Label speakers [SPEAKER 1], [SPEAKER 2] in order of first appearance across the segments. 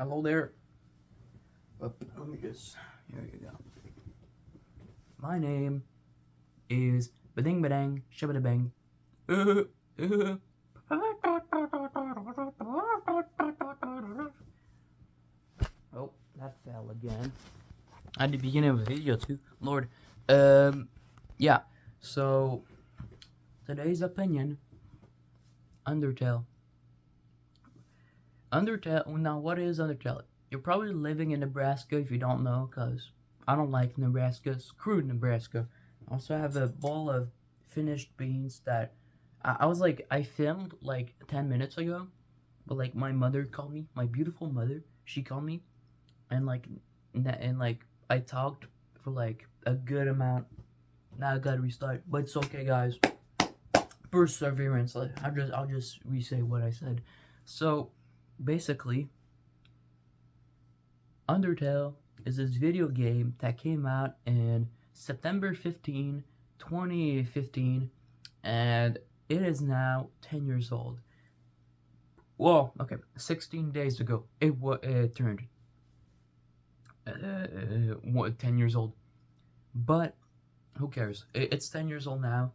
[SPEAKER 1] Hello there. Let me just. Here you go. My name is Bading Badang Shabada Bang. Oh, that fell again. At the beginning of the video too. Lord. Yeah. So today's opinion, Undertale. Undertale. Now, what is Undertale? You're probably living in Nebraska if you don't know, cause I don't like Nebraska. Screw Nebraska. I also have a bowl of finished beans that I was like, I filmed like 10 minutes ago, but like my mother called me, my beautiful mother. She called me, and like I talked for like a good amount. Now I gotta restart, but it's okay, guys. Perseverance. Like, I'll just re-say what I said. So basically, Undertale is this video game that came out in September 15, 2015, and it is now 10 years old. Well, okay, 16 days ago, it turned 10 years old. But who cares? It's 10 years old now.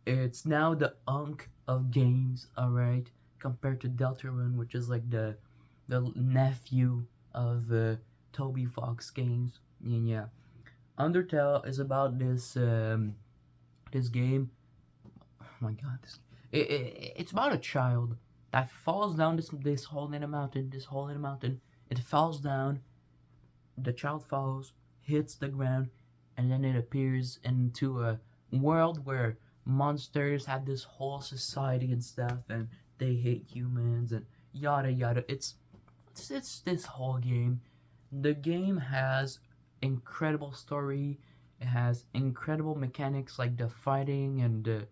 [SPEAKER 1] It's now the unk of games, alright? Compared to Deltarune, which is like the nephew of Toby Fox games. And yeah. Undertale is about this game. Oh my god, it's about a child that falls down this hole in a mountain. This hole in a mountain. It falls down. The child falls, hits the ground, and then it appears into a world where monsters have this whole society and stuff, and they hate humans and yada yada. It's this whole game. The game has incredible story. It has incredible mechanics like the fighting and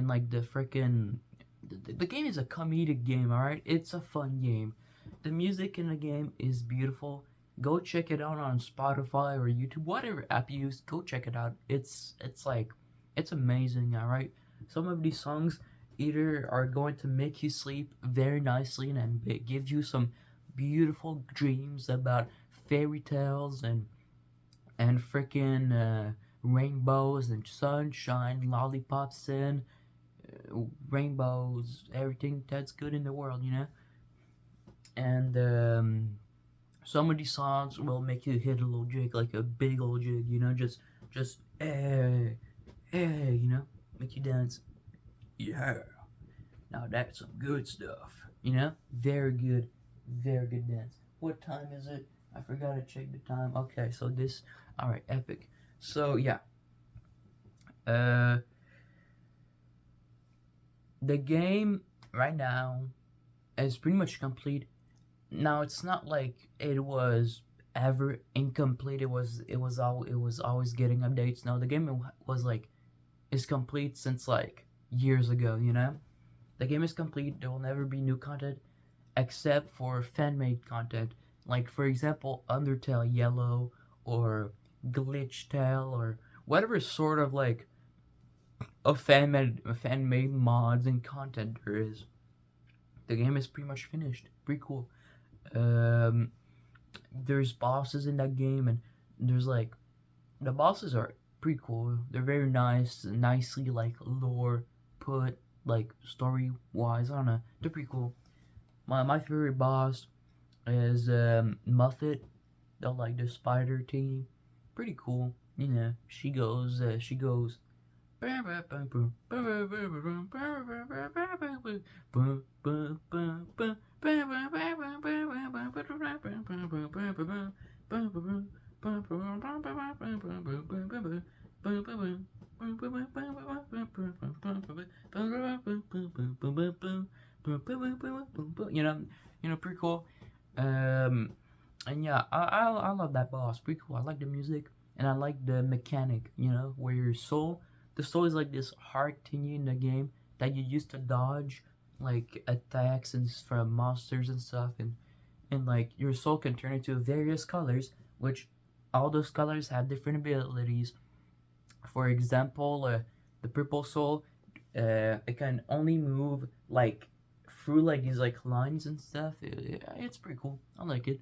[SPEAKER 1] like the freaking. The game is a comedic game, alright? It's a fun game. The music in the game is beautiful. Go check it out on Spotify or YouTube, whatever app you use. Go check it out. It's like it's amazing, alright? Some of these songs either are going to make you sleep very nicely and give you some beautiful dreams about fairy tales and freaking rainbows and sunshine, lollipops and rainbows, everything that's good in the world, you know. And some of these songs will make you hit a little jig, like a big old jig, you know, just you know, make you dance. Yeah. Now that's some good stuff, you know. Very good dance. What time is it? I forgot to check the time. Okay, so this, all right, epic. So yeah, uh, the game right now is pretty much complete. Now it's not like it was ever incomplete. It was always getting updates. No, the game was like is complete since like years ago. You know, the game is complete. There will never be new content except for fan-made content. Like for example, Undertale Yellow or Glitch Tale or whatever sort of like a fan-made mods and content there is. The game is pretty much finished. Pretty cool. Um, there's bosses in that game, and there's like the bosses are pretty cool. They're very nice, nicely like lore put, like story wise. I don't know. They're pretty cool. My favorite boss is Muffet. They're like the spider team. Pretty cool. You know, she goes. You know, pretty cool. Um, and yeah, I love that boss. Pretty cool. I like the music and I like the mechanic. You know, where your soul, the soul is like this heart thingy in the game that you use to dodge like attacks and from monsters and stuff, and like your soul can turn into various colors, which all those colors have different abilities. For example, the purple soul, it can only move like through like these like lines and stuff. It's pretty cool. I like it.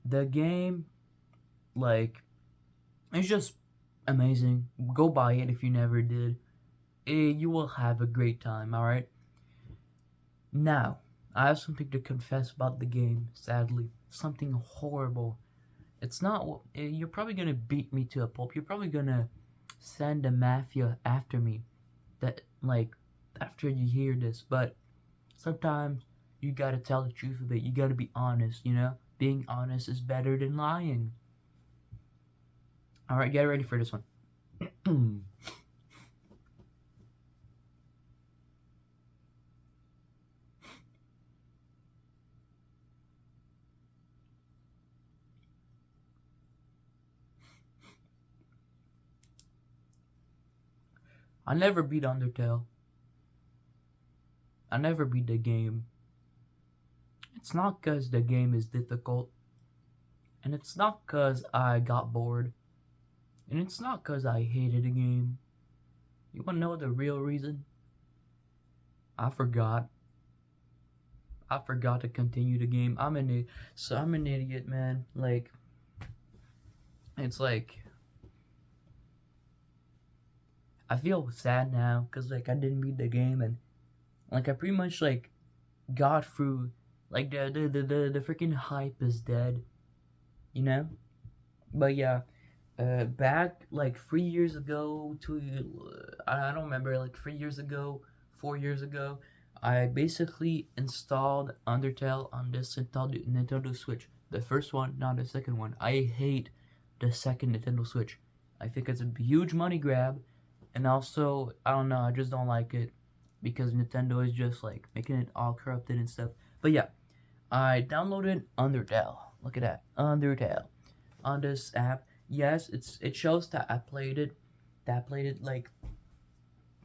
[SPEAKER 1] The game, like, it's just amazing. Go buy it if you never did. You will have a great time. All right. Now, I have something to confess about the game. Sadly, something horrible. It's not. You're probably gonna beat me to a pulp. You're probably gonna send a mafia after me. That like after you hear this, but sometimes you gotta tell the truth of it. You gotta be honest. You know, being honest is better than lying. All right, get ready for this one. I never beat Undertale. I never beat the game. It's not because the game is difficult, and it's not because I got bored, and it's not because I hated the game. You wanna know the real reason? I forgot. I forgot to continue the game. I'm an idiot, man. Like it's like I feel sad now because like I didn't beat the game and like I pretty much like got through like the freaking hype is dead, you know. But yeah, back like 3 years ago, I don't remember, like 3 years ago, 4 years ago, I basically installed Undertale on this Nintendo Switch. The first one, not the second one. I hate the second Nintendo Switch. I think it's a huge money grab, and also I don't know, I just don't like it because Nintendo is just like making it all corrupted and stuff. But yeah, I downloaded Undertale. Look at that, Undertale on this app. Yes, it shows that I played it, that played it like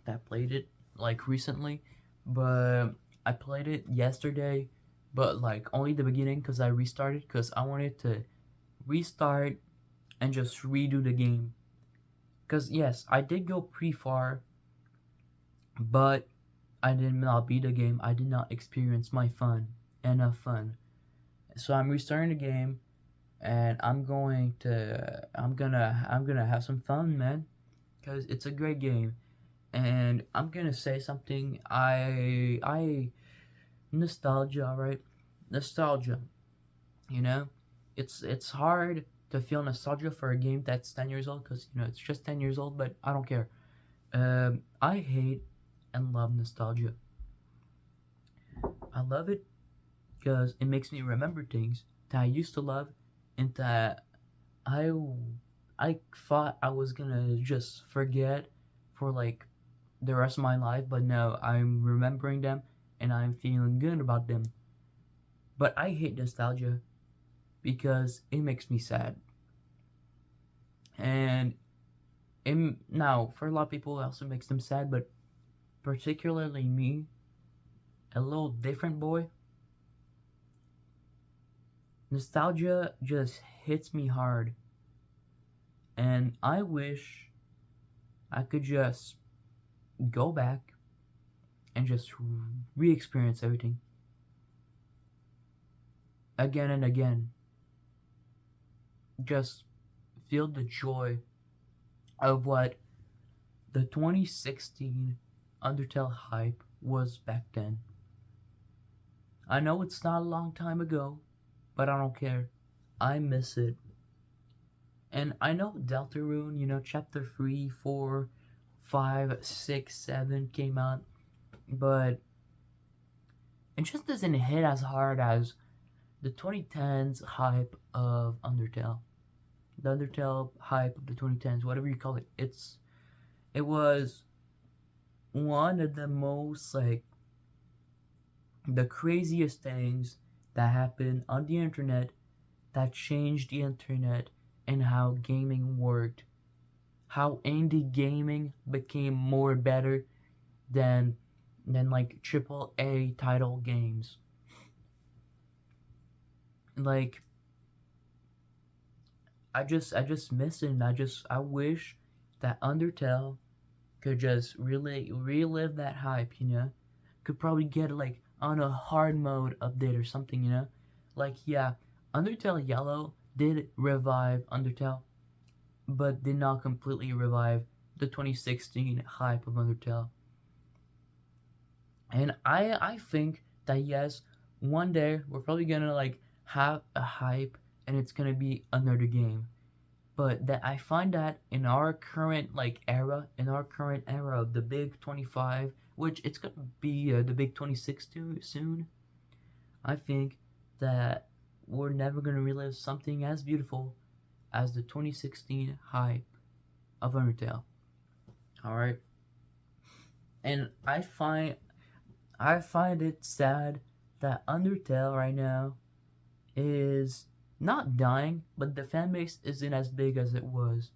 [SPEAKER 1] that played it like recently, but I played it yesterday, but like only the beginning because I restarted because I wanted to restart and just redo the game. Because yes, I did go pretty far, but I did not beat the game. I did not experience my fun enough fun. So I'm restarting the game and I'm gonna have some fun, man, because it's a great game. And I'm gonna say something. I nostalgia, right? Nostalgia. You know, it's hard to feel nostalgia for a game that's 10 years old because you know it's just 10 years old. But I don't care. I hate and love nostalgia. I love it because it makes me remember things that I used to love and that I I thought I was gonna just forget for like the rest of my life, but no, I'm remembering them and I'm feeling good about them. But I hate nostalgia because it makes me sad. And now, for a lot of people, it also makes them sad, but particularly me, a little different boy, nostalgia just hits me hard. And I wish I could just go back and just re experience everything again and again. Just feel the joy of what the 2016 Undertale hype was back then. I know it's not a long time ago, but I don't care. I miss it. And I know Deltarune, you know, chapter 3, 4, 5, 6, 7 came out, but it just doesn't hit as hard as the 2010s hype of Undertale. The Undertale hype of the 2010s, whatever you call it. It was one of the most like the craziest things that happened on the internet that changed the internet and how gaming worked. How indie gaming became more better than like triple A title games. Like I just miss it and I wish that Undertale could just really relive that hype, you know? Could probably get like on a hard mode update or something, you know? Like, yeah, Undertale Yellow did revive Undertale, but did not completely revive the 2016 hype of Undertale. And I think that yes, one day we're probably gonna like have a hype and it's gonna be another game. But that I find that in our current like era, in our current era of the big 25, which it's gonna be the big 26 too soon, I think that we're never gonna relive something as beautiful as the 2016 hype of Undertale. All right, and I find it sad that Undertale right now is not dying, but the fan base isn't as big as it was.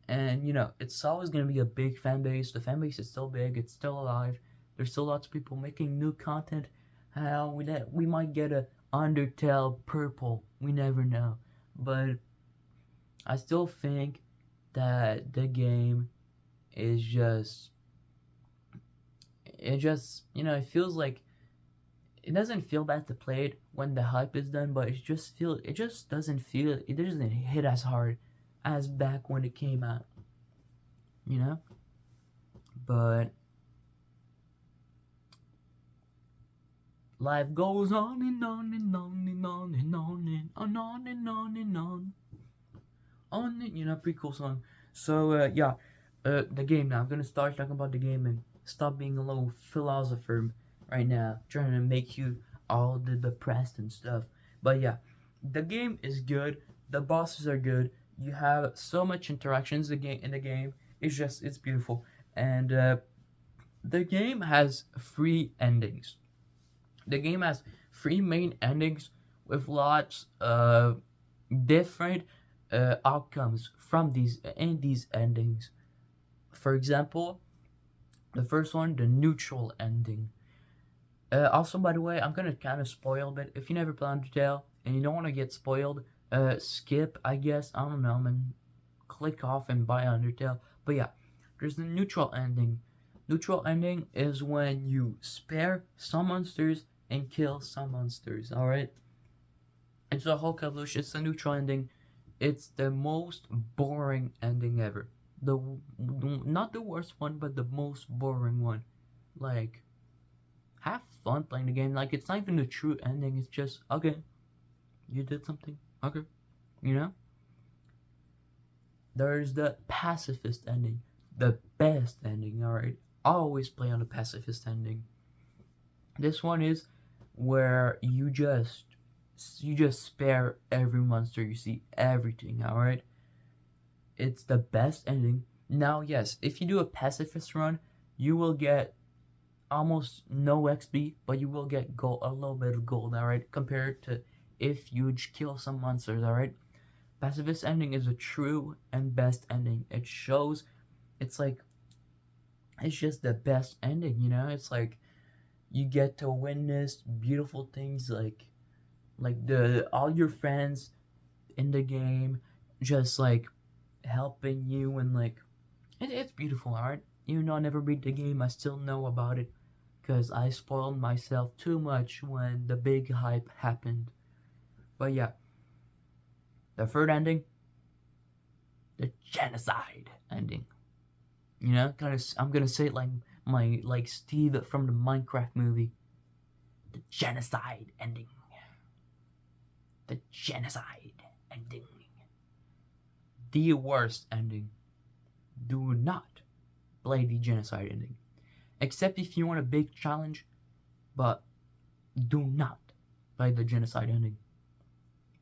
[SPEAKER 1] And it's always gonna be a big fan base. The fan base is still big. It's still alive. There's still lots of people making new content. How we might get a Undertale purple. We never know. But I still think that the game is it feels like it doesn't feel bad to play it when the hype is done, but it doesn't hit as hard as back when it came out, you know? But life goes on and on and on and on and on and on and on and on and pretty cool song. So yeah, the game now. I'm gonna start talking about the game and stop being a little philosopher right now, trying to make you all the depressed and stuff. But yeah, the game is good. The bosses are good. You have so much interactions in the game. It's beautiful, and the game has three endings. The game has three main endings with lots of different outcomes from these endings. For example, the first one, the neutral ending. Also, by the way, I'm gonna kind of spoil a bit. If you never played Undertale and you don't want to get spoiled, skip. I guess I don't know, man. Click off and buy Undertale. But yeah, there's the neutral ending. Neutral ending is when you spare some monsters and kill some monsters. All right. It's a Hulk evolution. It's a neutral ending. It's the most boring ending ever. The Not the worst one, but the most boring one. Like, have fun playing the game. Like, it's not even the true ending. It's just okay. You did something. Okay, you know. There's the pacifist ending, the best ending. All right, always play on the pacifist ending. This one is where you just spare every monster you see, everything. All right, it's the best ending. Now, yes, if you do a pacifist run, you will get almost no XP, but you will get gold, a little bit of gold. All right, compared to if you kill some monsters. All right, pacifist ending is a true and best ending. It shows, it's like, it's just the best ending. It's like you get to witness beautiful things, like the all your friends in the game just like helping you, and like it's beautiful. All right, even though I never beat the game, I still know about it because I spoiled myself too much when the big hype happened. But yeah, the third ending, the genocide ending. I'm gonna say it like Steve from the Minecraft movie. The genocide ending. The genocide ending. The worst ending. Do not play the genocide ending. Except if you want a big challenge, but do not play the genocide ending.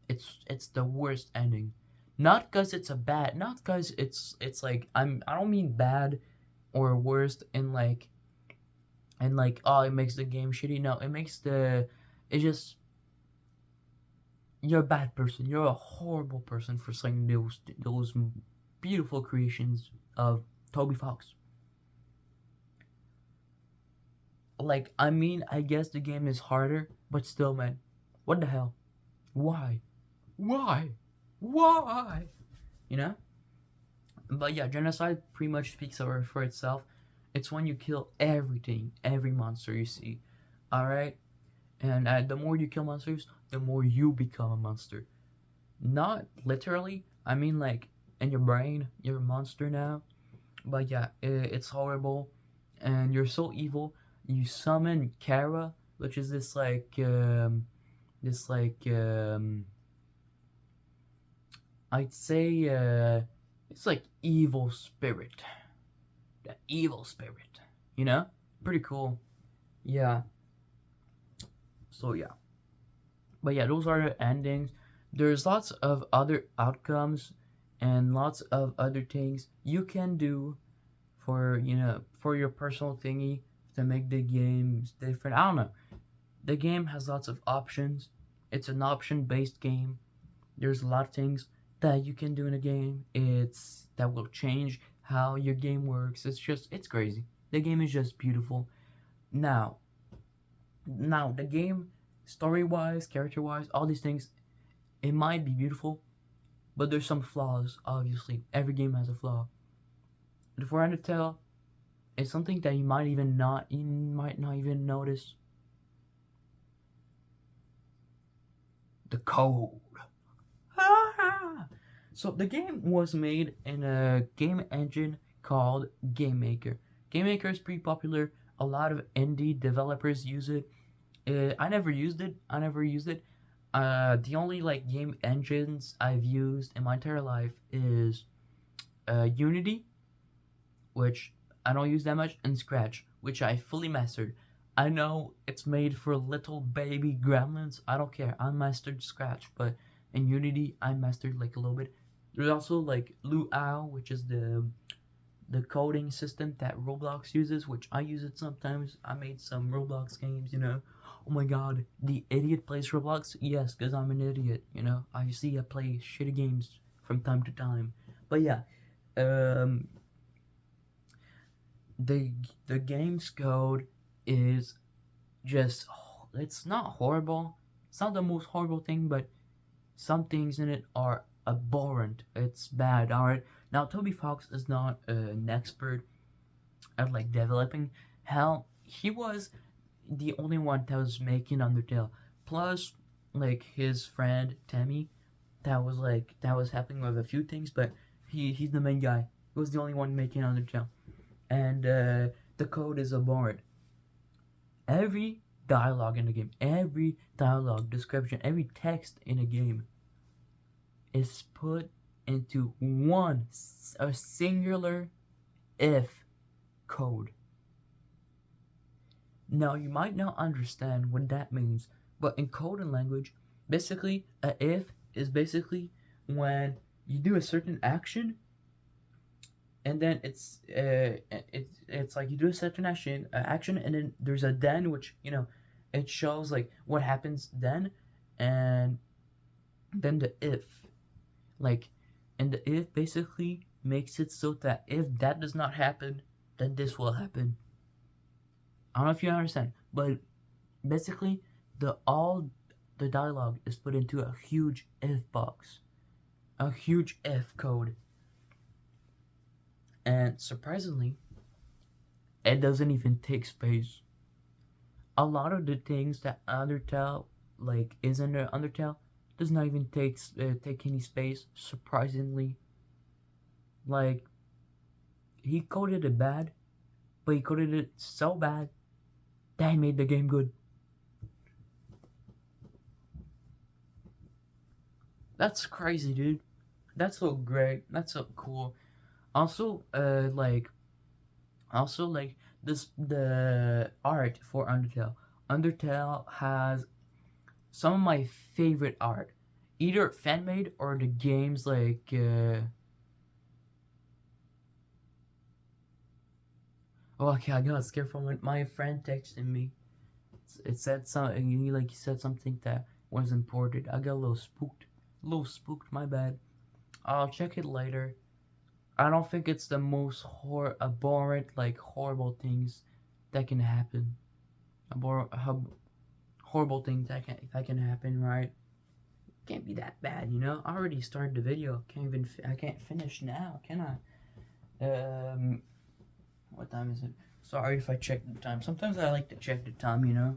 [SPEAKER 1] It's the worst ending. Not because it's a bad, not because it's like I don't mean bad or worst in like oh it makes the game shitty. No, it just you're a bad person. You're a horrible person for saying those beautiful creations of Toby Fox. Like, I mean, I guess the game is harder, but still, man, what the hell? Why? Why? Why? You know? But yeah, genocide pretty much speaks for itself. It's when you kill everything, every monster you see. All right, and the more you kill monsters, the more you become a monster. Not literally. I mean, like in your brain, you're a monster now. But yeah, it's horrible, and you're so evil. You summon Kara, which is this like I'd say it's like evil spirit, the evil spirit. You know, pretty cool. Yeah. So yeah, but yeah, those are the endings. There's lots of other outcomes and lots of other things you can do for for your personal thingy to make the games different. I don't know. The game has lots of options. It's an option based game. There's a lot of things that you can do in a game. It's that will change how your game works. It's crazy. The game is just beautiful. Now, now the game story wise, character wise, all these things, it might be beautiful, but there's some flaws, obviously. Every game has a flaw. And for Undertale, it's something that you might not even notice. The code. So the game was made in a game engine called Game Maker. Game Maker is pretty popular. A lot of indie developers use it. I never used it. The only like game engines I've used in my entire life is Unity, which I don't use that much, and Scratch, which I fully mastered. I know it's made for little baby gremlins. I don't care. I mastered Scratch, but in Unity I mastered like a little bit. There's also like Luau, which is the coding system that Roblox uses, which I use it sometimes. I made some Roblox games, you know. Oh my god, the idiot plays Roblox? Yes, because I'm an idiot, you know. I see I play shitty games from time to time. But yeah, um, the the game's code is just it's not horrible. It's not the most horrible thing, but some things in it are abhorrent. It's bad. All right. Now Toby Fox is not an expert at like developing. Hell, he was the only one that was making Undertale. Plus, like his friend Tammy, that was happening with a few things, but he's the main guy. He was the only one making Undertale, and the code is abhorrent. Every dialogue in the game, every dialogue description, every text in a game is put into a singular if code. Now you might not understand what that means, but in coding language, basically a if is basically when you do a certain action, and then it's like you do a certain action, and then there's a then, which it shows like what happens then, and then the if, like, and the if basically makes it so that if that does not happen, then this will happen. I don't know if you understand, but basically all the dialogue is put into a huge if box, a huge if code, and surprisingly, it doesn't even take space. A lot of the things that Undertale like is under Undertale does not even take any space. Surprisingly, like he coded it bad, but he coded it so bad that he made the game good. That's crazy, dude. That's so great. That's so cool. Also, like this the art for Undertale. Undertale has some of my favorite art, either fan made or the games like. Oh, okay, I got scared from it. My friend texted me. It said something. He said something that was important. I got a little spooked. A little spooked. My bad. I'll check it later. I don't think it's the most abhorrent, like horrible things that can happen. Horrible things that can happen, right? Can't be that bad, you know. I already started the video. I can't finish now, can I? What time is it? Sorry if I check the time. Sometimes I like to check the time, you know.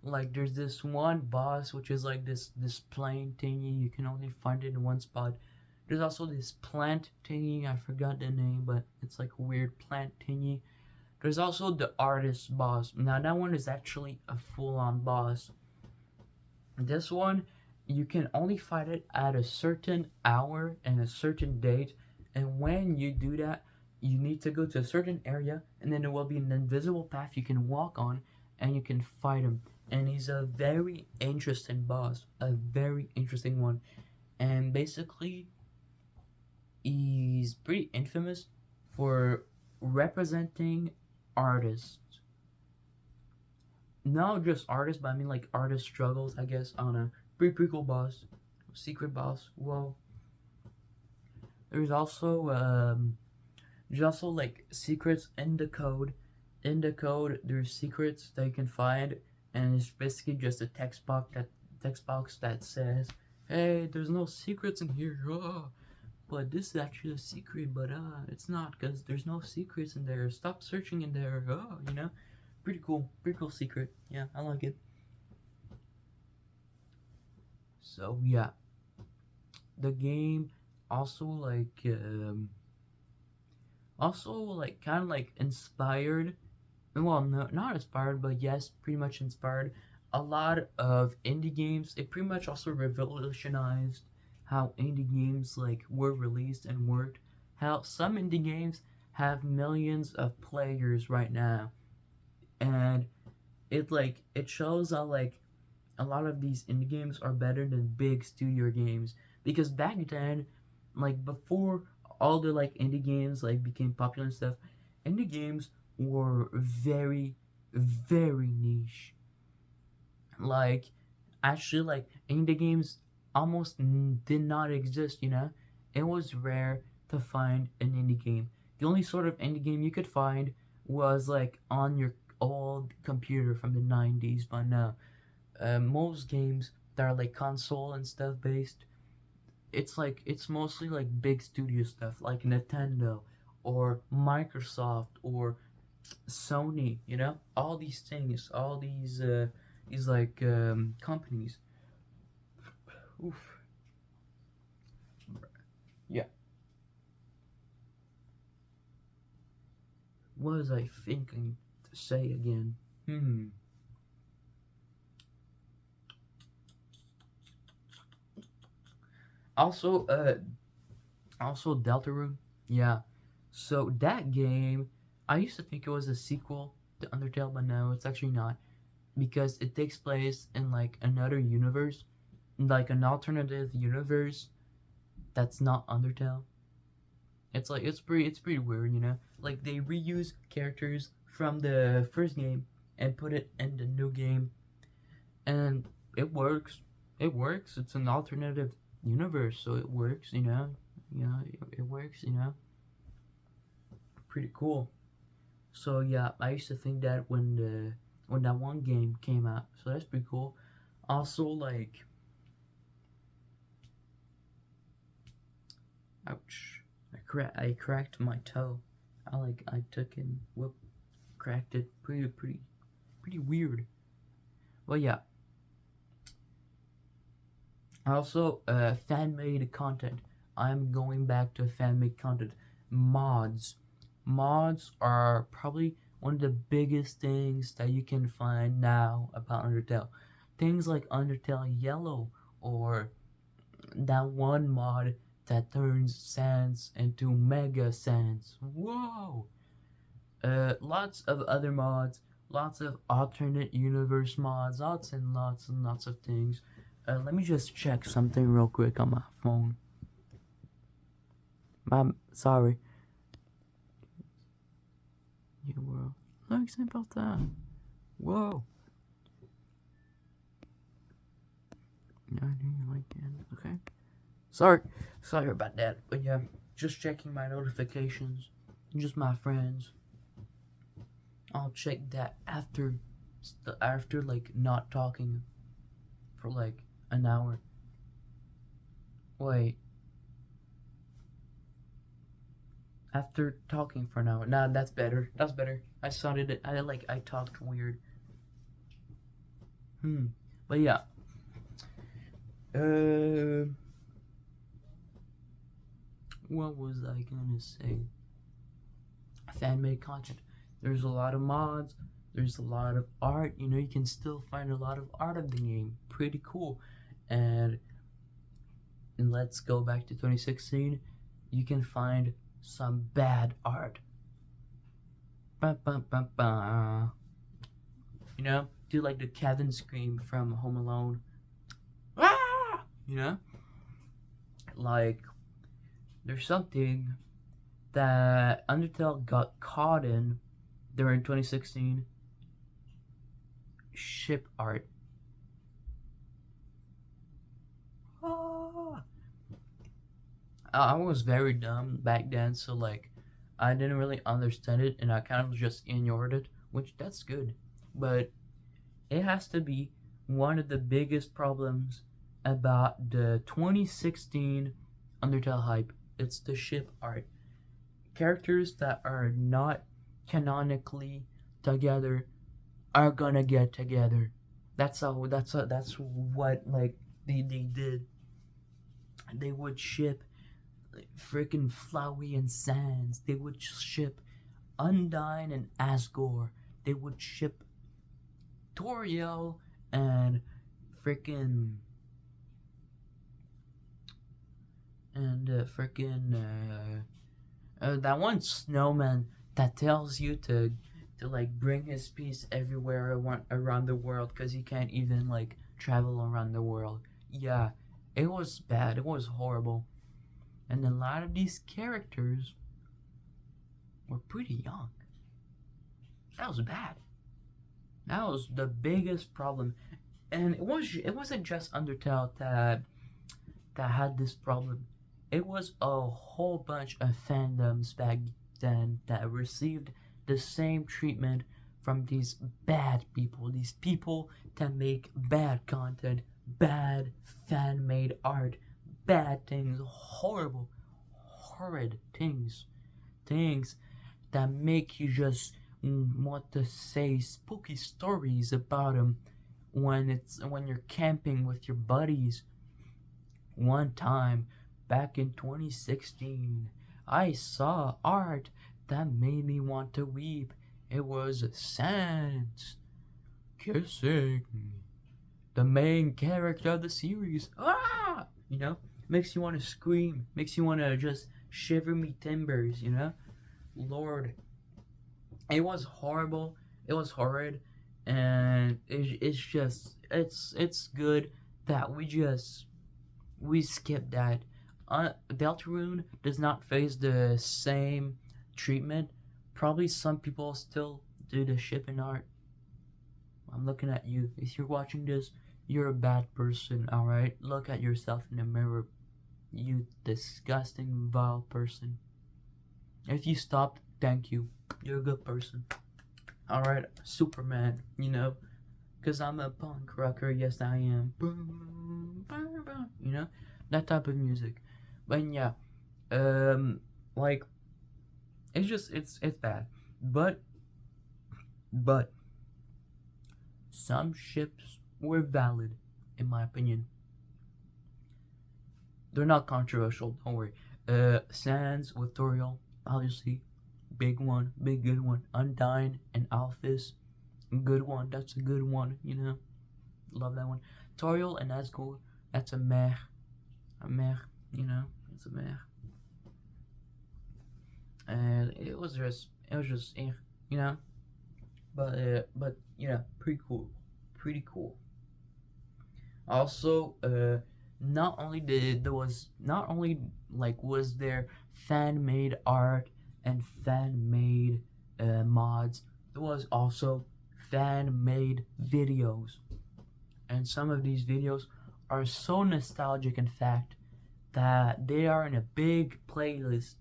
[SPEAKER 1] Like there's this one boss which is like this plane thingy. You can only find it in one spot. There's also this plant thingy. I forgot the name, but it's like a weird plant thingy. There's also the artist boss. Now that one is actually a full-on boss. This one, you can only fight it at a certain hour and a certain date. And when you do that, you need to go to a certain area, and then there will be an invisible path you can walk on, and you can fight him. And he's a very interesting boss, a very interesting one. And basically, he's pretty infamous for representing artists. Not just artists, but I mean like artist struggles, I guess, on a pretty cool boss. Secret boss. Well, there's also like secrets in the code. In the code, there's secrets that you can find, and it's basically just a text box that says, "Hey, there's no secrets in here." Oh, but this is actually a secret, but it's not because there's no secrets in there. Stop searching in there. Oh, pretty cool secret. Yeah, I like it. So yeah, the game also kind of like inspired. Well, no, not inspired, but yes, pretty much inspired a lot of indie games. It pretty much also revolutionized how indie games like were released and worked. How some indie games have millions of players right now, and it shows how like a lot of these indie games are better than big studio games, because back then, like before all the like indie games like became popular and stuff, indie games were very niche. Like actually like indie games almost did not exist, you know. It was rare to find an indie game. The only sort of indie game you could find was like on your old computer from the 90s. But no, most games that are like console and stuff based, it's mostly like big studio stuff like Nintendo or Microsoft or Sony, you know, all these things, all these like companies. Oof. Yeah. What was I thinking to say again? Hmm. Also, also Deltarune. Yeah. So that game, I used to think it was a sequel to Undertale, but no, it's actually not, because it takes place in like another universe, like an alternative universe that's not Undertale. It's like it's pretty weird, you know. Like they reuse characters from the first game and put it in the new game, and it works. It works. It's an alternative universe, so it works, you know. It works, you know. Pretty cool. So yeah, I used to think that when that one game came out, so that's pretty cool. Also, like, ouch, I cracked my toe. I took and whoop, cracked it. Pretty weird. Well, yeah. Also, fan made content. I'm going back to fan made content. Mods. Mods are probably one of the biggest things that you can find now about Undertale. Things like Undertale Yellow, or that one mod that turns sands into mega sands. Whoa! Lots of other mods, lots of alternate universe mods, lots and lots of things. Let me just check something real quick on my phone. I'm sorry. You were like about that. Whoa. I didn't like it. Okay. Sorry about that. But yeah, just checking my notifications. Just my friends. I'll check that after like not talking for like an hour. Wait, after talking for an hour. Nah, that's better. That's better. I sounded it. I talked weird. Hmm. But yeah. Uh, what was I gonna say? Fan made content. There's a lot of mods. There's a lot of art. You know, you can still find a lot of art of the game. Pretty cool. And let's go back to 2016. You can find some bad art. Ba, ba, ba, ba. You know, do like the Kevin scream from Home Alone. Ah! You know, like there's something that Undertale got caught in during 2016 ship art. Ah. I was very dumb back then, so like I didn't really understand it and I kind of just ignored it, which that's good. But it has to be one of the biggest problems about the 2016 Undertale hype. It's the ship art. Characters that are not canonically together are gonna get together. That's what like they did. They would ship freaking Flowey and Sans. They would ship Undyne and Asgore. They would ship Toriel and freaking that one snowman that tells you to like bring his piece everywhere around the world because he can't even like travel around the world. Yeah, it was bad. It was horrible. And a lot of these characters were pretty young. That was bad. That was the biggest problem. And it wasn't just Undertale that had this problem. It was a whole bunch of fandoms back then that received the same treatment from these bad people. These people that make bad content, bad fan made art, bad things, horrible, horrid things. Things that make you just want to say spooky stories about them when you're camping with your buddies. One time back in 2016, I saw art that made me want to weep. It was Sans kissing the main character of the series. Ah! You know, makes you want to scream, makes you want to just shiver me timbers, you know? Lord, it was horrible. It was horrid, and it's just it's good that we skip that. Deltarune does not face the same treatment. Probably some people still do the shipping art. I'm looking at you. If you're watching this, you're a bad person. All right, look at yourself in the mirror. You disgusting, vile person. If you stopped, thank you. You're a good person. Alright, Superman, you know, because I'm a punk rocker, yes I am. You know, that type of music. But yeah, um, like, it's bad. But, but, some ships were valid, in my opinion. They're not controversial, don't worry. Sans with Toriel, obviously, big one, big good one. Undyne and Alphys, good one. That's a good one. You know, love that one. Toriel and Asgore, that's a meh, a meh. You know, it's a meh. And it was just, you know. But you know, pretty cool, pretty cool. Also, not only did there was not only like was there fan made art and fan made mods, there was also fan made videos, and some of these videos are so nostalgic, in fact, that they are in a big playlist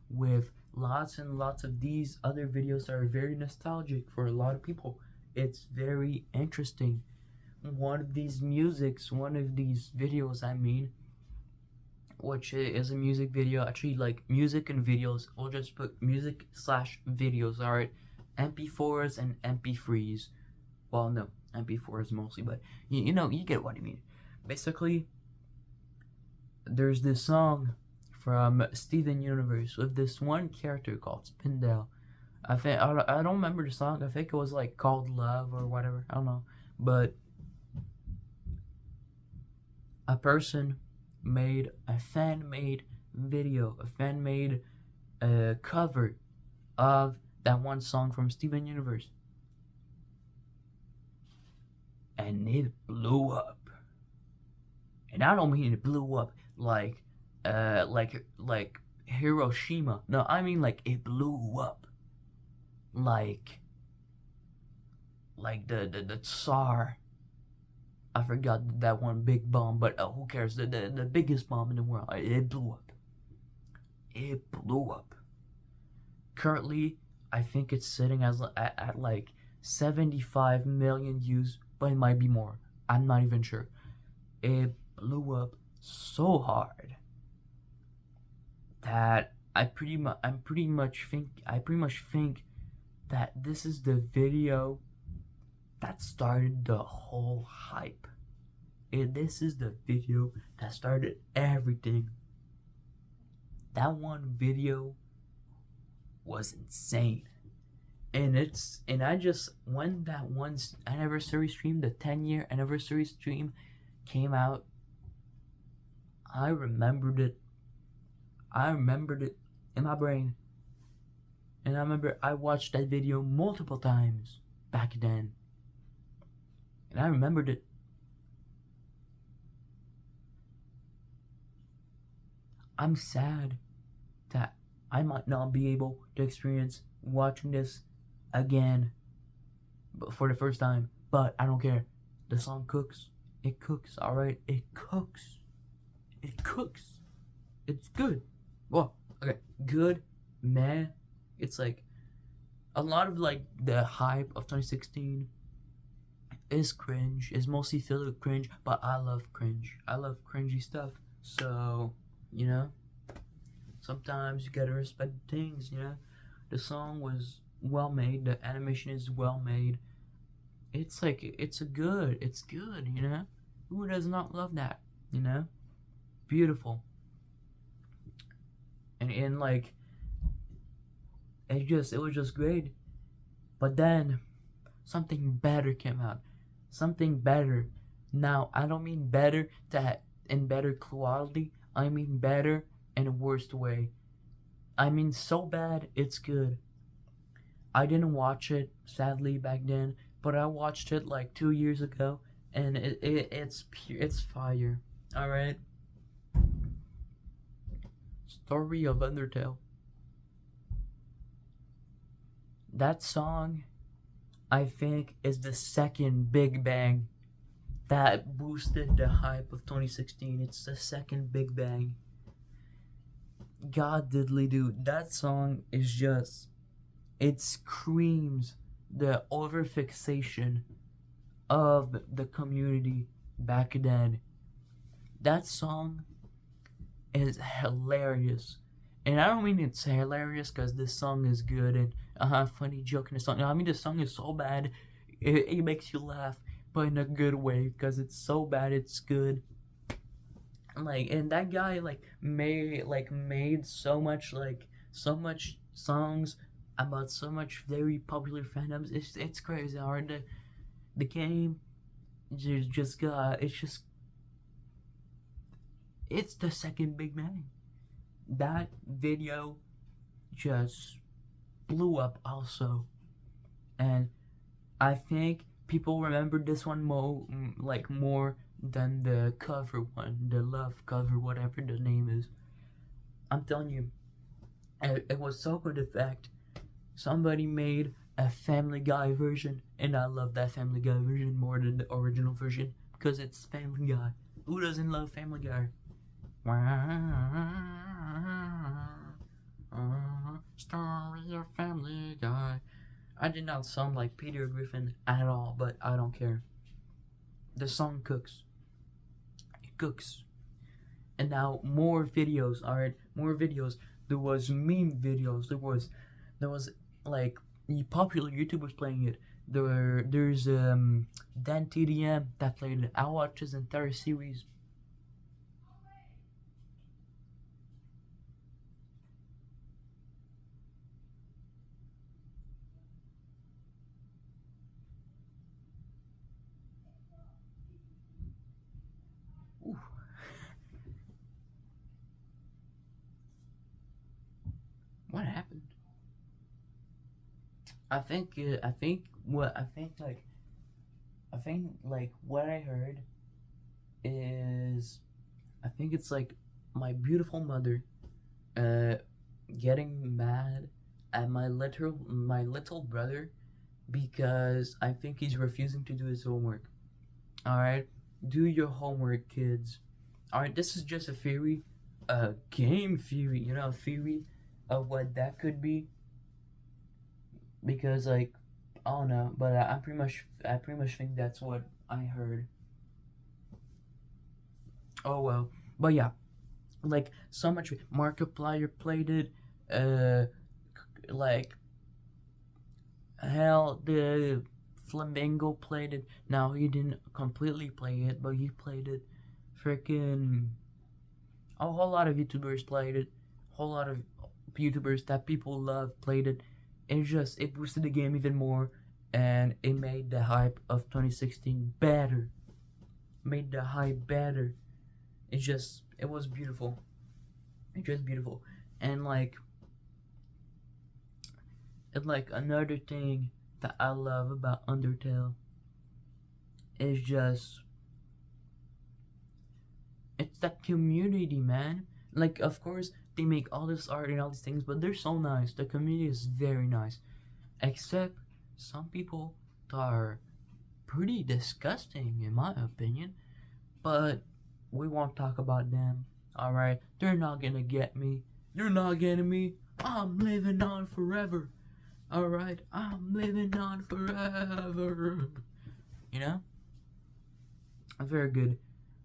[SPEAKER 1] with lots and lots of these other videos that are very nostalgic for a lot of people. It's very interesting. One of these videos, I mean, which is a music video, actually, like music and videos. We'll just put music slash videos, alright? MP4s and MP3s. Well, no, MP4s mostly, but you know, you get what I mean. Basically, there's this song from Steven Universe with this one character called Spindale. I don't remember the song. I think it was like called Love or whatever. I don't know, but a person made a fan made video, a fan made cover of that one song from Steven Universe, and it blew up. And I don't mean it blew up like Hiroshima. No, I mean like it blew up, like the Tsar. I forgot that one big bomb, but who cares? The biggest bomb in the world. It blew up. It blew up. Currently, I think it's sitting at like 75 million views, but it might be more. I'm not even sure. It blew up so hard that I pretty much think that this is the video that started the whole hype. This is the video that started everything. That one video was insane. And I just, when that one anniversary stream, the 10-year anniversary stream came out, I remembered it in my brain. And I remember I watched that video multiple times back then. And I remembered it. I'm sad that I might not be able to experience watching this again for the first time, but I don't care. The song cooks. It cooks, alright? It cooks. It cooks. It's good. Well, okay, good, meh. It's like a lot of like the hype of 2016 is cringe. Is mostly filled with cringe, but I love cringe. I love cringy stuff. So, you know, sometimes you gotta respect things, you know. The song was well made, the animation is well made. It's like it's good, you know. Who does not love that, you know? Beautiful. And like it was just great. But then something better came out. Something better. Now I don't mean better that in better quality. I mean better in a worst way. I mean so bad it's good. I didn't watch it sadly back then, but I watched it like 2 years ago, and it's fire. All right. Story of Undertale. That song, I think, is the second Big Bang that boosted the hype of 2016. It's the second Big Bang. God diddly do. That song is just, it screams the overfixation of the community back then. That song is hilarious. And I don't mean it's hilarious because this song is good and funny joke in the song. No, I mean the song is so bad, it makes you laugh, but in a good way because it's so bad it's good. Like, and that guy made so much songs about so much very popular fandoms. It's crazy. Alright, the game just got it's the second Big Bang. That video just blew up also, and I think people remember this one more than the cover one, the love cover, whatever the name is. I'm telling you, it was so good. In fact, somebody made a Family Guy version, and I love that Family Guy version more than the original version because it's Family Guy. Who doesn't love Family Guy? Story of Family Guy. I did not sound like Peter Griffin at all, but I don't care. The song cooks. It cooks. And now more videos, alright? More videos. There was meme videos. There was like popular YouTubers playing it. There's Dan TDM that played it. I watched his entire series. Ooh, what happened? I think like what I heard is I think it's like my beautiful mother uh getting mad at my little brother because I think he's refusing to do his homework. All right, do your homework, kids. All right, this is just a theory, a game theory, a theory of what that could be because like I don't know, but I pretty much think that's what I heard. Oh well, but yeah, like so much. Markiplier played it. Uh, like hell, the Flamingo played it. Now he didn't completely play it, but he played it. Freaking a whole lot of YouTubers played it. A whole lot of YouTubers that people love played it. It boosted the game even more, and it made the hype of 2016 better. Made the hype better. It was beautiful. It's just beautiful, and another thing that I love about Undertale is just it's that community, man. Like, of course, they make all this art and all these things, but they're so nice. The community is very nice, except some people that are pretty disgusting, in my opinion. But we won't talk about them. All right, they're not gonna get me. They're not getting me. I'm living on forever. All right, I'm living on forever. You know, very good.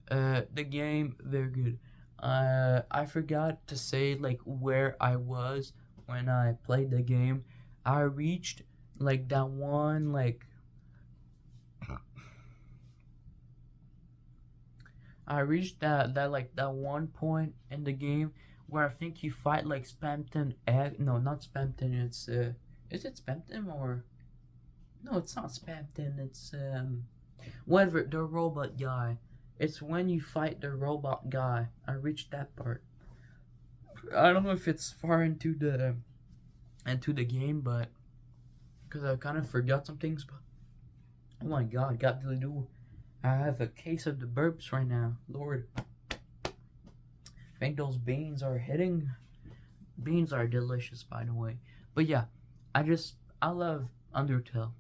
[SPEAKER 1] The game very good. I forgot to say like where I was when I played the game. I reached like that one like I reached that one point in the game where I think you fight like Spamton egg. No, not Spamton. It's is it Spamton or no? It's not Spamton. It's whatever the robot guy. It's when you fight the robot guy. I reached that part. I don't know if it's far into the game, but because I kind of forgot some things. But oh my god, got to do. I have a case of the burps right now. Lord, I think those beans are hitting. Beans are delicious, by the way. But yeah, I love Undertale.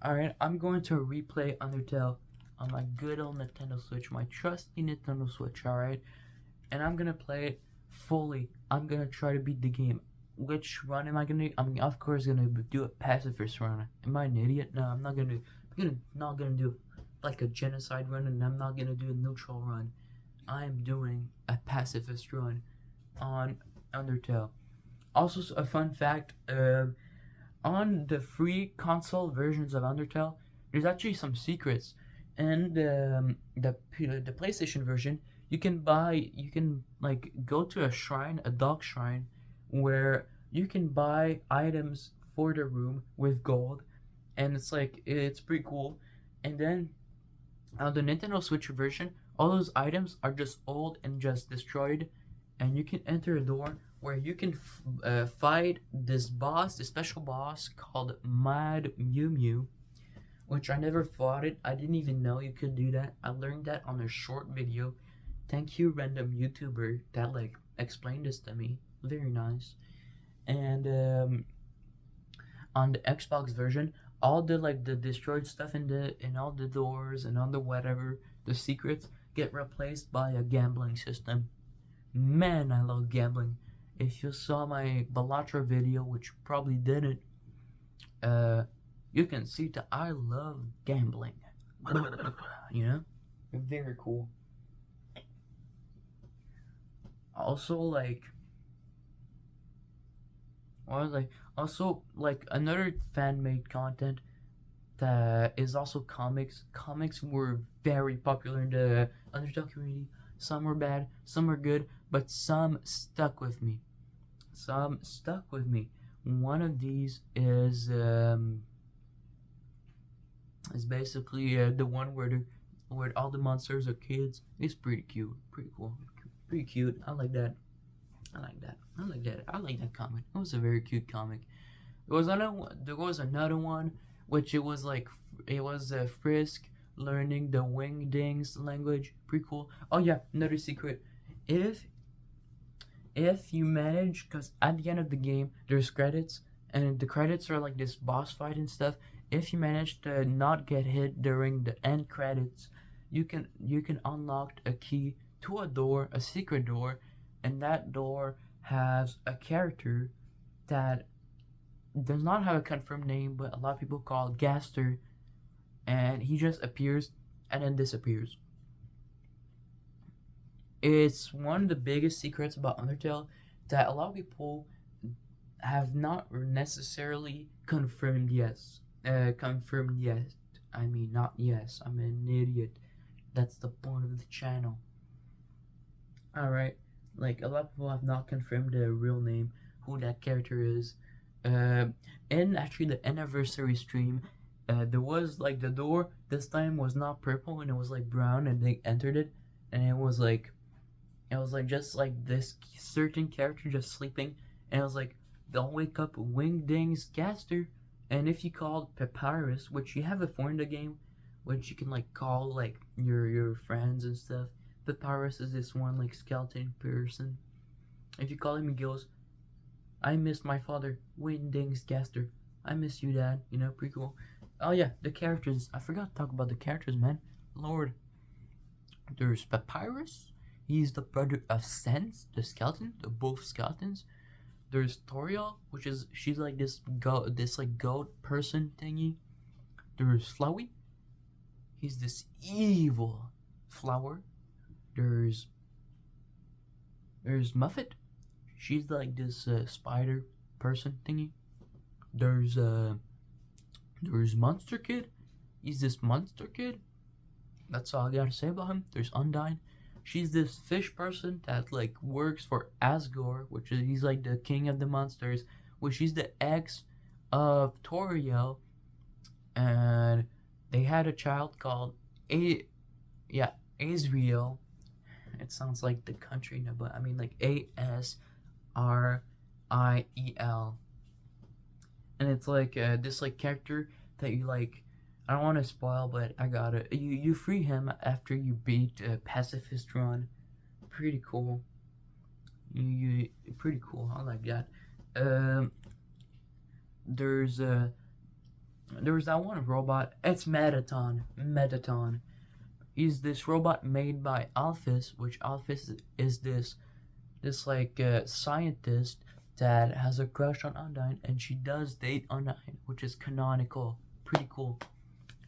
[SPEAKER 1] All right, I'm going to replay Undertale on my good old Nintendo Switch, my trusty Nintendo Switch. All right, and I'm gonna play it fully. I'm gonna try to beat the game. Which run am I gonna do? I mean, of course, gonna do a pacifist run. Am I an idiot? No, I'm not gonna. Not gonna do like a genocide run, and I'm not gonna do a neutral run. I am doing a pacifist run on Undertale. Also, a fun fact: on the free console versions of Undertale, there's actually some secrets. And the PlayStation version, you can like go to a shrine, a dog shrine, where you can buy items for the room with gold, and it's pretty cool. And then on the Nintendo Switch version, all those items are just old and just destroyed, and you can enter a door where you can fight this boss, this special boss called Mad Mew Mew, which I never fought it. I didn't even know you could do that. I learned that on a short video. Thank you, random YouTuber, that like explained this to me. Very nice. And on the Xbox version, all the destroyed stuff in all the doors and on the whatever the secrets get replaced by a gambling system. Man, I love gambling. If you saw my Bellatra video, which you probably didn't, uh, you can see that I love gambling. You know, very cool. Also, also like another fan made content that is also comics. Comics were very popular in the Undertale community. Some were bad, some were good, but some stuck with me. Some stuck with me. One of these is basically the one where all the monsters are kids. It's pretty cute, pretty cool, pretty cute. I like that. I like that. I like that. I like that comic. It was a very cute comic. There was another one, which it was Frisk learning the Wingdings language. Pretty cool. Oh yeah, another secret. If if you manage, because at the end of the game there's credits, and the credits are like this boss fight and stuff. If you manage to not get hit during the end credits, you can unlock a key to a door, a secret door, and that door has a character that does not have a confirmed name, but a lot of people call Gaster, and he just appears and then disappears. It's one of the biggest secrets about Undertale that a lot of people have not necessarily confirmed. Yes, confirmed yet. I mean, not yes. I'm an idiot. That's the point of the channel. All right, like a lot of people have not confirmed the real name, who that character is. Uh, in actually the anniversary stream, there was like the door this time was not purple and it was like brown, and they entered it, and it was like just like this certain character just sleeping, and it was like they'll wake up Wingdings Gaster, and if you called Papyrus, which you have a form in the game, which you can like call like your friends and stuff. Papyrus is this one like skeleton person. If you call him, he goes, "I miss my father, Wingdings Gaster. I miss you, Dad." You know, pretty cool. Oh yeah, the characters. I forgot to talk about the characters, man. Lord, there's Papyrus. He's the brother of Sense, the skeleton, the both skeletons. There's Toriel, which is she's like this like goat person thingy. There's Flowey. He's this evil flower. There's Muffet. She's like this spider person thingy. There's Monster Kid. He's this monster kid. That's all I gotta say about him. There's Undyne. She's this fish person that like works for Asgore, which is he's like the king of the monsters. Which she's the ex of Toriel, and they had a child called Asriel. It sounds like the country, no, but I mean like Asriel, and it's like this like character that you like. I don't want to spoil, but I got it. You free him after you beat Pacifist Run. Pretty cool. You pretty cool. I like that. Um, there's that one robot. It's Metaton. Metaton. He's this robot made by Alphys, which Alphys is this like scientist that has a crush on Undyne, and she does date Undyne, which is canonical. Pretty cool.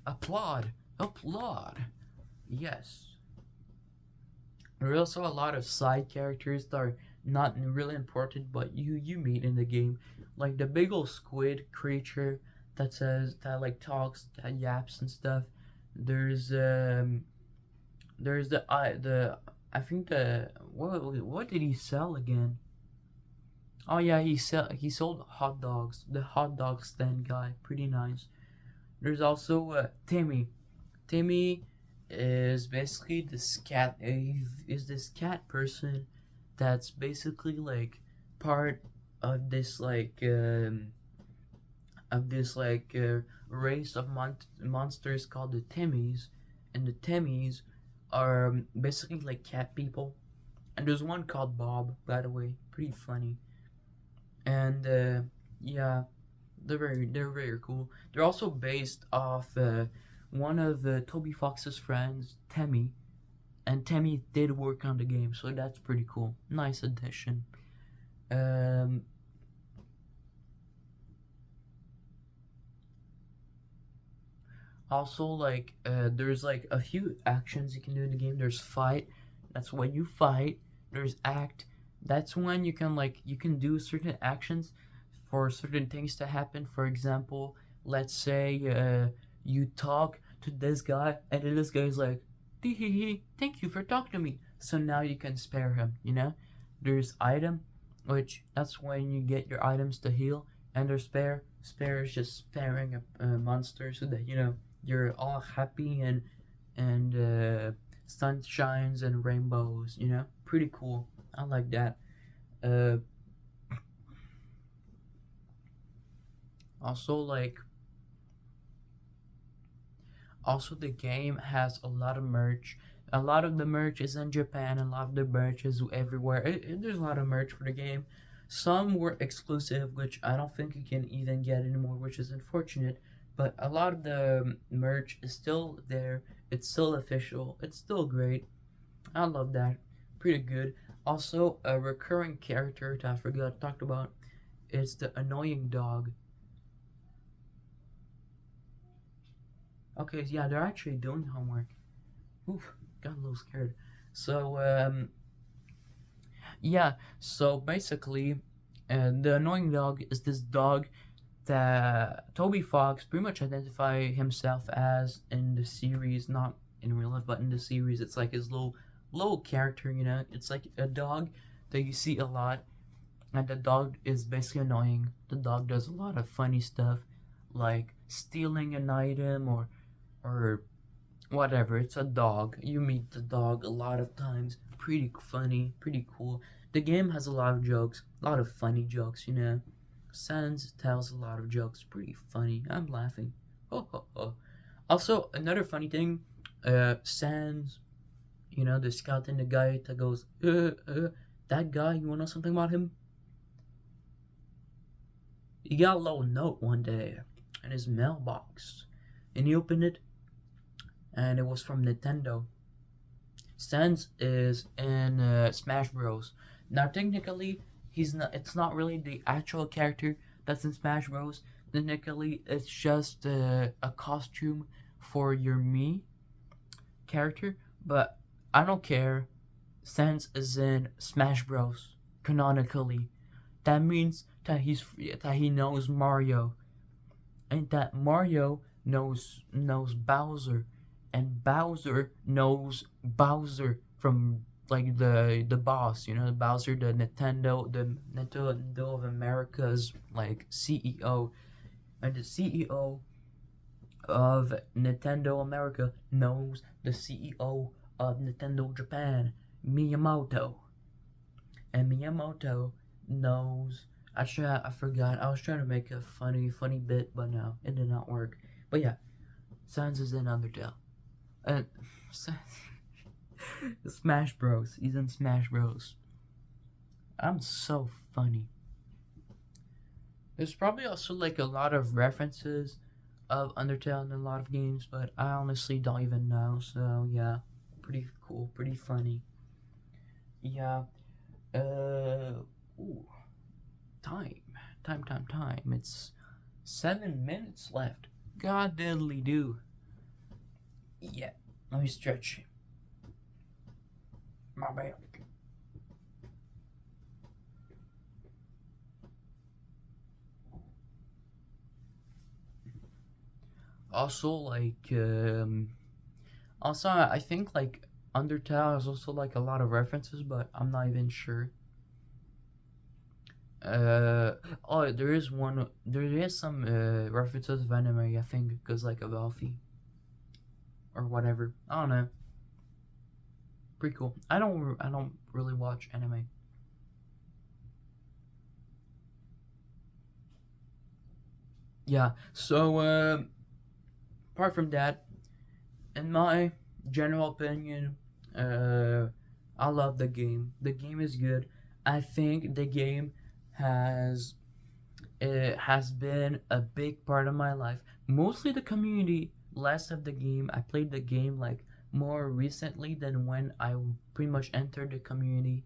[SPEAKER 1] Applaud. Applaud. Yes. There are also a lot of side characters that are not really important, but you meet in the game, like the big old squid creature that like talks, that yaps and stuff. There's the I think the what did he sell again? Oh yeah, he sold hot dogs. The hot dog stand guy, pretty nice. There's also Timmy. Timmy is basically this cat. Is this cat person that's basically like part of this race of monsters called the Timmies, and the Timmies are basically like cat people. And there's one called Bob, by the way, pretty funny. And yeah, they're very cool. They're also based off one of Toby Fox's friends, Temmie, and Temmie did work on the game, so that's pretty cool. Nice addition. Um, Also, like there's like a few actions you can do in the game. There's fight. That's when you fight. There's act. That's when you can do certain actions for certain things to happen. For example, let's say You talk to this guy, and then this guy's like, "Tee hee hee, thank you for talking to me." So now you can spare him. There's item, which that's when you get your items to heal, and there's spare. Spare is just sparing a monster so that you're all happy and sunshines and rainbows. Pretty cool. I like that. Uh, also like Also, the game has a lot of merch. A lot of the merch is in Japan, and a lot of the merch is everywhere. There's a lot of merch for the game. Some were exclusive, which I don't think you can even get anymore, which is unfortunate. But a lot of the merch is still there. It's still official. It's still great. I love that. Pretty good. Also, a recurring character that I forgot talked about is the annoying dog. Okay, yeah, they're actually doing homework. Oof, got a little scared. So, yeah, so basically, the annoying dog is this dog that Toby Fox pretty much identify himself as in the series, not in real life, but in the series. It's like his little character. It's like a dog that you see a lot, and the dog is basically annoying. The dog does a lot of funny stuff, like stealing an item or whatever. It's a dog. You meet the dog a lot of times. Pretty funny, pretty cool. The game has a lot of jokes, a lot of funny jokes. Sans tells a lot of jokes. Pretty funny. I'm laughing. Ho ho ho. Also, another funny thing, Sans, the scout and the guy that goes, that guy, you wanna know something about him? He got a little note one day in his mailbox, and he opened it, and it was from Nintendo. Sans is in Smash Bros. Now, technically, he's not. It's not really the actual character that's in Smash Bros. Technically, it's just a costume for your Mii character. But I don't care. Sans is in Smash Bros. Canonically. That means that he knows Mario, and that Mario knows Bowser, and Bowser knows Bowser from like the boss, Bowser, the Nintendo of America's like CEO, and the CEO of Nintendo America knows the CEO of Nintendo Japan, Miyamoto, and Miyamoto knows. Actually, I forgot. I was trying to make a funny bit, but no, it did not work. But yeah, Sans is in Undertale. And Smash Bros. He's in Smash Bros. I'm so funny. There's probably also like a lot of references of Undertale in a lot of games, but I honestly don't even know. So yeah, pretty cool, pretty funny. Yeah. Ooh, time, time. It's 7 minutes left. God diddly do. Yeah. Let me stretch my back. Also, I think like Undertale has also like a lot of references, but I'm not even sure. Oh, there is some references of anime, I think, because like of Alfie or whatever. I don't know. Pretty cool. I don't really watch anime. Yeah. So apart from that, in my general opinion, uh, I love the game. The game is good. I think the game has it has been a big part of my life. Mostly the community, less of the game. I played the game like more recently than when I pretty much entered the community.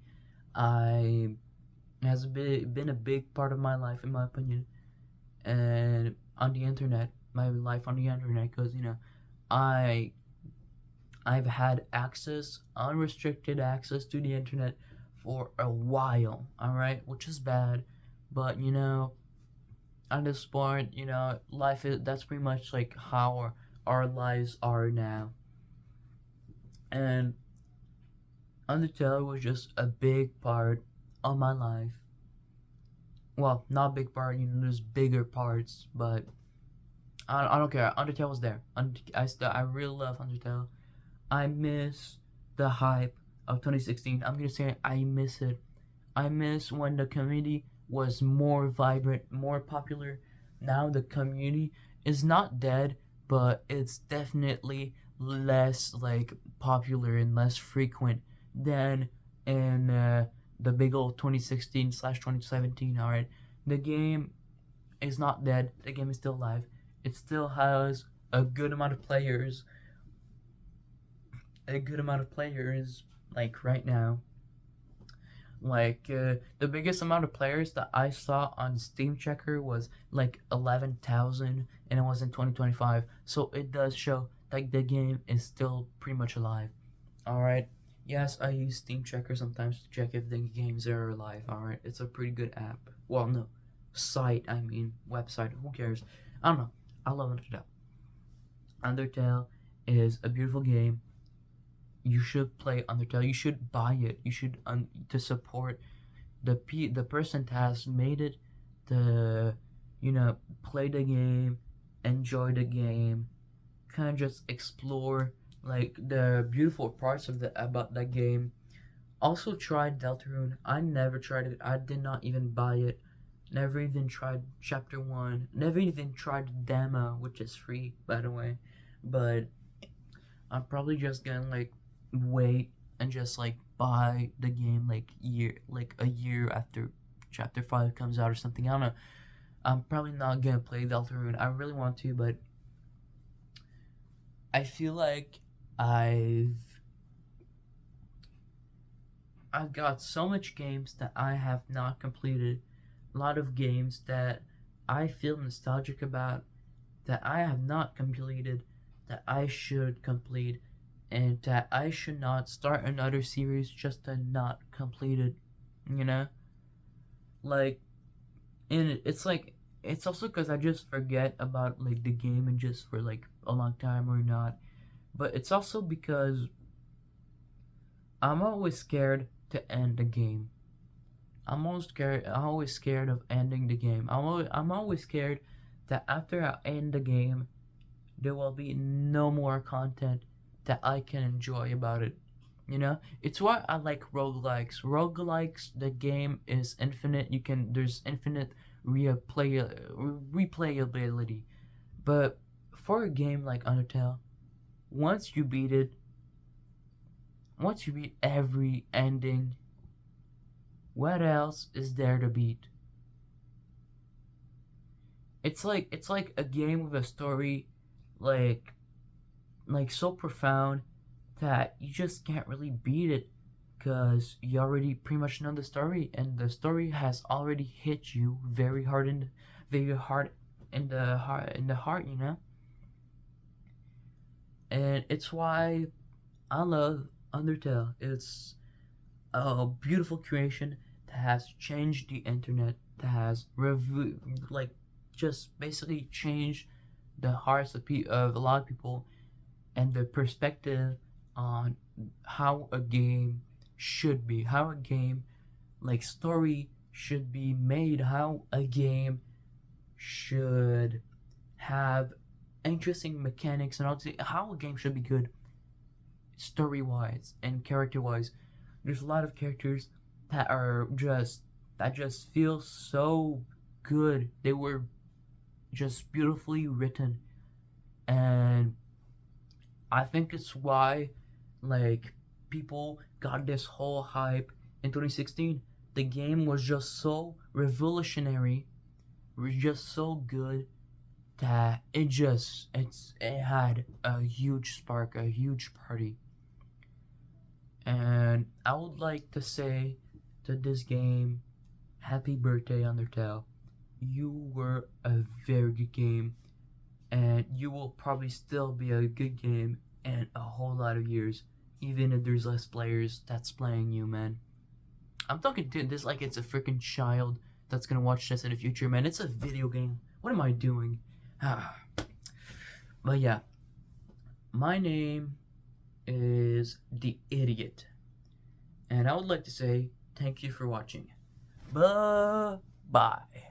[SPEAKER 1] I has been a big part of my life, in my opinion, and on the internet, my life on the internet, because I I've had access, unrestricted access to the internet for a while, all right, which is bad, but at this point, life is that's pretty much like how our lives are now. And Undertale was just a big part of my life. Well, not big part, there's bigger parts, but I don't care. Undertale was there. I really love Undertale. I miss the hype of 2016. I'm gonna say I miss it. I miss when the community was more vibrant, more popular. Now the community is not dead, but it's definitely less like popular and less frequent than in the big old 2016/2017. All right, the game is not dead. The game is still alive. It still has a good amount of players. A good amount of players like right now. Like the biggest amount of players that I saw on Steam Checker was like 11,000, and it was in 2025. So it does show like the game is still pretty much alive. All right. Yes, I use Steam Checker sometimes to check if the games are alive. All right, it's a pretty good app. Well, no, site. I mean website. Who cares? I don't know. I love Undertale. Undertale is a beautiful game. You should play Undertale. You should buy it. You should to support the person that has made it. The play the game, enjoy the game, kind of just explore like the beautiful parts of the about that game. Also tried Deltarune. I never tried it. I did not even buy it. Never even tried Chapter 1. Never even tried the demo, which is free, by the way. But I'm probably just gonna like wait and just like buy the game like a year after Chapter 5 comes out or something. I don't know. I'm probably not gonna play Deltarune. I really want to, but I feel like I've I've got so much games that I have not completed. A lot of games that I feel nostalgic about that I have not completed that I should complete, and that I should not start another series just to not complete it. You know, like, and it's like it's also because I just forget about like the game and just for like a long time or not. But it's also because I'm always scared to end the game. I'm always scared of ending the game. I'm always scared that after I end the game, there will be no more content that I can enjoy about it. It's why I like roguelikes. Roguelikes, the game is infinite. There's infinite replayability. But for a game like Undertale, once you beat it, once you beat every ending, what else is there to beat? It's like a game with a story like so profound that you just can't really beat it because you already pretty much know the story, and the story has already hit you very hard in the heart. And it's why I love Undertale. It's a beautiful creation that has changed the internet, that has like just basically changed the hearts of a lot of people, and the perspective on how a game should be, how a game like story should be made, how a game should have interesting mechanics, and also how a game should be good story wise and character wise. There's a lot of characters that just feel so good. They were just beautifully written, and I think it's why like people got this whole hype in 2016. The game was just so revolutionary, was just so good that it had a huge spark, a huge party. And I would like to say to this game, happy birthday, Undertale. You were a very good game, and you will probably still be a good game in a whole lot of years, even if there's less players that's playing you, man. I'm talking to this like it's a freaking child that's gonna watch this in the future, man. It's a video game. What am I doing? But yeah, My name is The Idiot, and I would like to say thank you for watching. Bye bye.